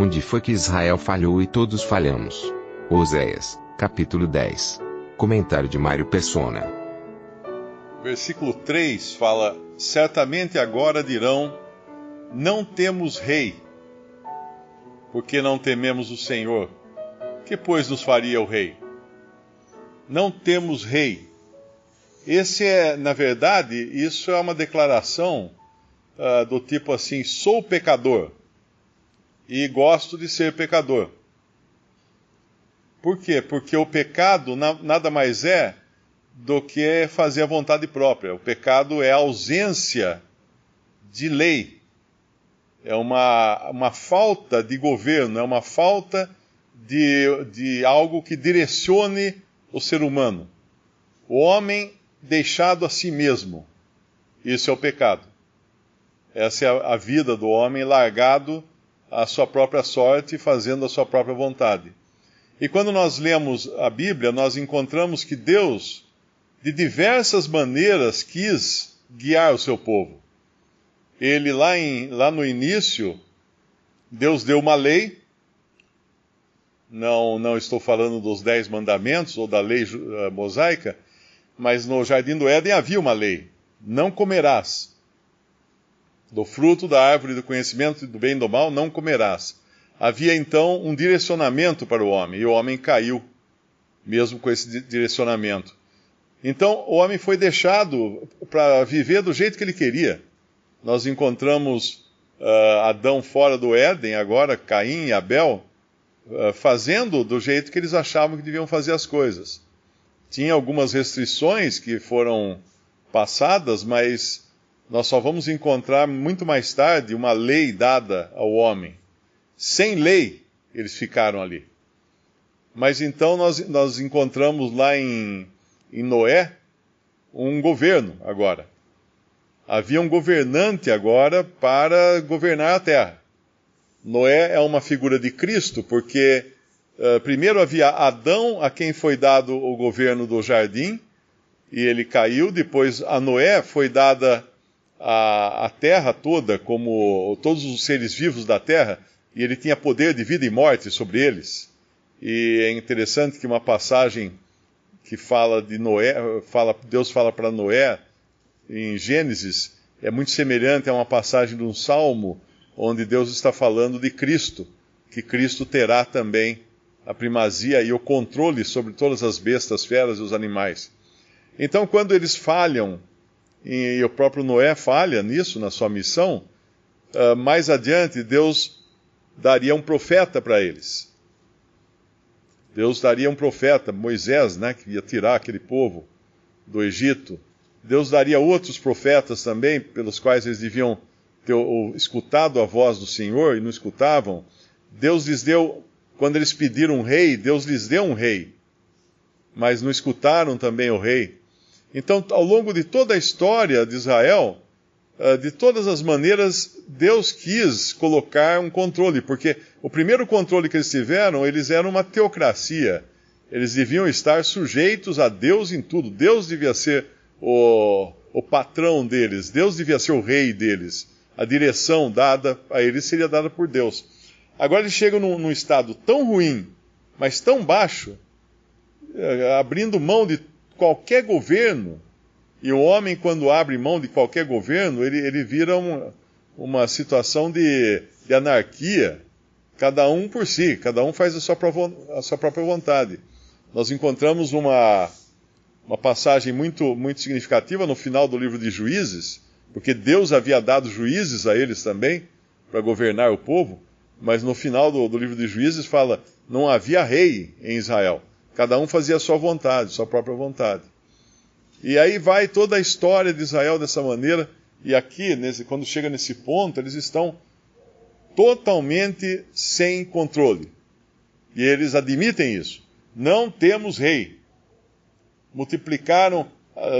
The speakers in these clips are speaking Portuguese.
Onde foi que Israel falhou e todos falhamos? Oséias, capítulo 10. Comentário de Mário Persona. Versículo 3 fala: certamente agora dirão, não temos rei, porque não tememos o Senhor. Que pois nos faria o rei? Não temos rei. Na verdade, isso é uma declaração do tipo assim: sou pecador e gosto de ser pecador. Por quê? Porque o pecado nada mais é do que fazer a vontade própria. O pecado é a ausência de lei. É uma falta de governo, é uma falta de algo que direcione o ser humano. O homem deixado a si mesmo. Isso é o pecado. Essa é a vida do homem largado à sua própria sorte, fazendo a sua própria vontade. E quando nós lemos a Bíblia, nós encontramos que Deus, de diversas maneiras, quis guiar o seu povo. Ele, lá no início, Deus deu uma lei. Não estou falando dos 10 mandamentos ou da lei mosaica, mas no Jardim do Éden havia uma lei: não comerás. Do fruto da árvore do conhecimento do bem e do mal não comerás. Havia então um direcionamento para o homem, e o homem caiu, mesmo com esse direcionamento. Então o homem foi deixado para viver do jeito que ele queria. Nós encontramos Adão fora do Éden, agora Caim e Abel, fazendo do jeito que eles achavam que deviam fazer as coisas. Tinha algumas restrições que foram passadas, mas nós só vamos encontrar muito mais tarde uma lei dada ao homem. Sem lei, eles ficaram ali. Mas então nós encontramos lá em Noé um governo agora. Havia um governante agora para governar a terra. Noé é uma figura de Cristo, porque primeiro havia Adão, a quem foi dado o governo do jardim, e ele caiu. Depois a Noé foi dada a terra toda, como todos os seres vivos da terra, e ele tinha poder de vida e morte sobre eles. E é interessante que uma passagem que fala de Noé, Deus fala para Noé, em Gênesis, é muito semelhante a uma passagem de um salmo, onde Deus está falando de Cristo, que Cristo terá também a primazia e o controle sobre todas as bestas, feras e os animais. Então, quando eles falham, e o próprio Noé falha nisso, na sua missão, mais adiante Deus daria um profeta para eles. Deus daria um profeta, Moisés, que ia tirar aquele povo do Egito. Deus daria outros profetas também, pelos quais eles deviam ter escutado a voz do Senhor e não escutavam. Deus lhes deu, quando eles pediram um rei, Deus lhes deu um rei, mas não escutaram também o rei. Então, ao longo de toda a história de Israel, de todas as maneiras, Deus quis colocar um controle, porque o primeiro controle que eles tiveram, eles eram uma teocracia. Eles deviam estar sujeitos a Deus em tudo. Deus devia ser o patrão deles, Deus devia ser o rei deles. A direção dada a eles seria dada por Deus. Agora eles chegam num estado tão ruim, mas tão baixo, abrindo mão de qualquer governo. E o homem, quando abre mão de qualquer governo, ele vira uma situação de anarquia. Cada um por si, cada um faz a sua própria vontade. Nós encontramos uma passagem muito, muito significativa no final do livro de Juízes, porque Deus havia dado juízes a eles também, para governar o povo, mas no final do livro de Juízes fala: não havia rei em Israel. Cada um fazia a sua vontade, sua própria vontade. E aí vai toda a história de Israel dessa maneira, e aqui, quando chega nesse ponto, eles estão totalmente sem controle. E eles admitem isso. Não temos rei. Multiplicaram,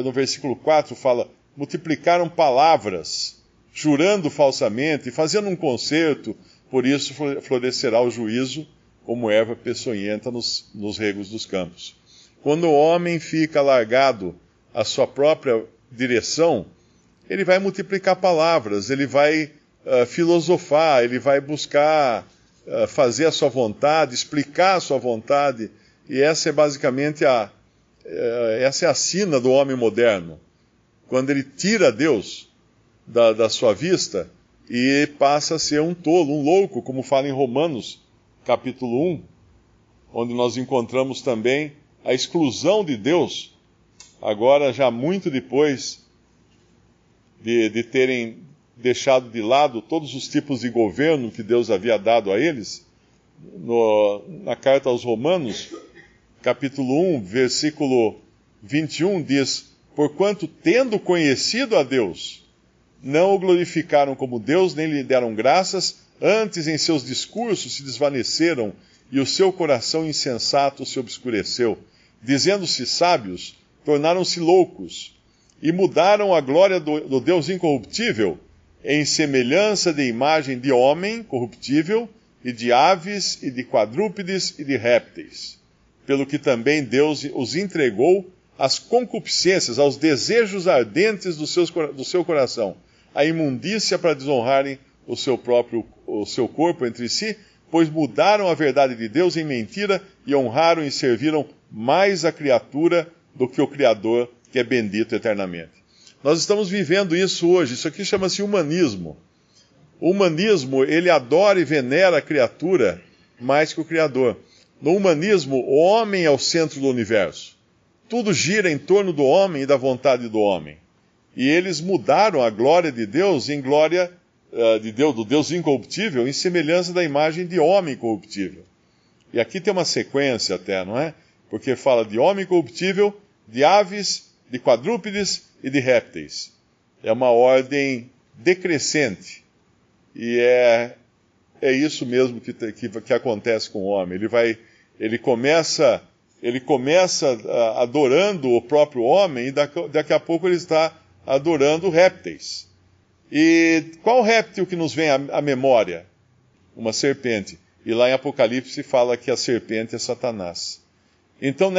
no versículo 4 fala, multiplicaram palavras, jurando falsamente, fazendo um concerto, por isso florescerá o juízo como erva peçonhenta nos regos dos campos. Quando o homem fica largado à sua própria direção, ele vai multiplicar palavras, ele vai filosofar, ele vai buscar fazer a sua vontade, explicar a sua vontade, e essa é basicamente essa é a sina do homem moderno. Quando ele tira Deus da sua vista e passa a ser um tolo, um louco, como fala em Romanos, capítulo 1, onde nós encontramos também a exclusão de Deus, agora já muito depois de terem deixado de lado todos os tipos de governo que Deus havia dado a eles. Na carta aos Romanos, capítulo 1, versículo 21, diz: porquanto, tendo conhecido a Deus, não o glorificaram como Deus, nem lhe deram graças, antes em seus discursos se desvaneceram, e o seu coração insensato se obscureceu. Dizendo-se sábios, tornaram-se loucos, e mudaram a glória do Deus incorruptível em semelhança de imagem de homem corruptível, e de aves, e de quadrúpedes, e de répteis. Pelo que também Deus os entregou às concupiscências, aos desejos ardentes do seu coração, a imundícia para desonrarem o seu corpo entre si, pois mudaram a verdade de Deus em mentira e honraram e serviram mais a criatura do que o Criador, que é bendito eternamente. Nós estamos vivendo isso hoje. Isso aqui chama-se humanismo. O humanismo, ele adora e venera a criatura mais que o Criador. No humanismo, o homem é o centro do universo. Tudo gira em torno do homem e da vontade do homem. E eles mudaram a glória de Deus em glória do Deus incorruptível, em semelhança da imagem de homem corruptível. E aqui tem uma sequência até, não é? Porque fala de homem corruptível, de aves, de quadrúpedes e de répteis. É uma ordem decrescente. E é isso mesmo que acontece com o homem. Ele começa adorando o próprio homem e daqui a pouco ele está adorando répteis. E qual réptil que nos vem à memória? Uma serpente. E lá em Apocalipse fala que a serpente é Satanás. Então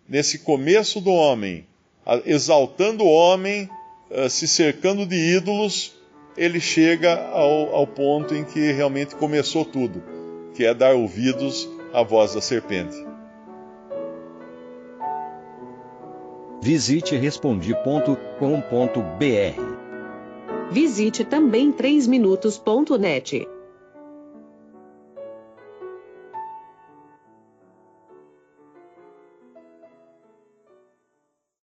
nesse começo do homem, exaltando o homem, se cercando de ídolos, ele chega ao ponto em que realmente começou tudo, que é dar ouvidos à voz da serpente. Visite Respondi.com.br. Visite também 3minutos.net.